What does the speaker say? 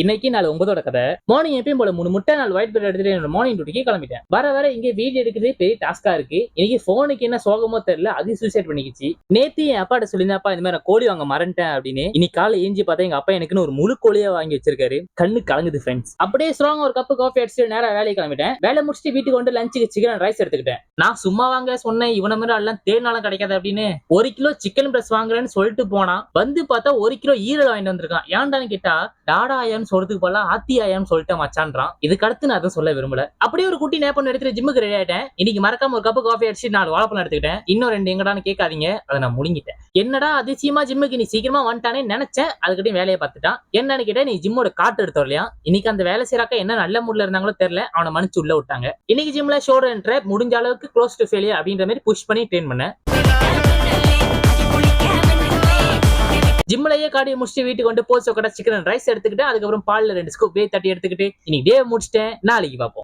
இன்னைக்கு நாள் 9 கதை. மார்னிங் எப்பயும் போல 3 முட்டை 4 ஒயிட் பிரெட் எடுத்துட்டு என்னோட மார்னிங் டியூட்டிக்கு கிளம்பிட்டேன். வர இங்க வீடியோ எடுக்கிறது பெரிய டாஸ்கா இருக்கு. இன்னைக்கு போனுக்கு என்ன சோகமோ தெரியல, அது சூசைட் பண்ணிக்கிச்சு. நேத்து என் அப்பாட்ட சொல்லியிருந்தப்பா இந்த மாதிரி நான் கோழி வாங்க மறந்துட்டேன் அப்படின்னு. இன்னைக்கு காலை ஏஞ்சி பார்த்தா எங்க அப்பா எனக்குன்னு ஒரு முழு கோழியா வாங்கி வச்சிருக்காரு. கண்ணு கலங்குது ஃப்ரெண்ட்ஸ். அப்படியே ஸ்ட்ராங்கா ஒரு கப் காஃபி அடிச்சுட்டு நேரா வேலைக்கு கிளம்பிட்டேன். வேலை முடிச்சுட்டு வீட்டுக்கு வந்து லஞ்சுக்கு சிக்கன் ரைஸ் எடுத்துக்கிட்டேன். நான் சும்மா வாங்க சொன்னேன், இவன மாதிரி எல்லாம் தேனாலும் கிடைக்காது அப்படின்னு 1 கிலோ சிக்கன் பிரஸ் வாங்குறேன்னு சொல்லிட்டு போனா, வந்து பார்த்தா 1 கிலோ ஈரல் வாங்கிட்டு வந்திருக்கான். ஏன்டான்னு கேட்டா டாடா ஆயான்னு சொல்றதுக்கு போல ஆத்தி ஆயான்னு சொல்லிட்டு மச்சான்றான். இதுக்கு அடுத்து நான் அதை சொல்ல விரும்பல. அப்படியே ஒரு குட்டி நேப்பன் எடுத்துட்டு ஜிம்முக்கு ரெடி ஆயிட்டேன். இன்னைக்கு மறக்காம ஒரு கப் காஃபி அடிச்சு 4 வாழைப்பழம் எடுத்துக்கிட்டேன். இன்னும் 2 எங்கடான்னு கேட்காதீங்க, அதை நான் முழுங்கிட்டேன். என்னடா அதிசயமா ஜிம்முக்கு நீ சீக்கிரமா வந்துட்டானே நினைச்சேன். அதுக்கிட்டையும் வேலையை பார்த்துட்டான். என்னன்னு கேட்டா நீ ஜிம்மோட காட்டு எடுத்து வரலையா. இன்னைக்கு அந்த வேலை செய்யறாக்க என்ன நல்ல மூட்ல இருந்தாங்களோ தெரியல, அவனை மன்னிச்சு உள்ள விட்டாங்க. இன்னைக்கு ஜிம்ல ஷோல்டர் அண்ட் ட்ரைப் முடிஞ்ச அளவுக்கு க்ளோஸ் டு ஃபெயிலியர் அப்படின்ற மாதிரி புஷ் பண்ணி ட்ரெயின் பண்ணேன். ஜிம்லயே காடி முடிச்சுட்டு வீட்டுக்கு வந்து போஸ்ட் சிக்கன் ரைஸ் எடுத்துக்கிட்டு அதுக்கப்புறம் பால்ல 2 ஸ்கூப் தட்டி எடுத்துக்கிட்டு இன்னைக்கு டே முடிச்சிட்டேன். நாளைக்கு பார்ப்போம்.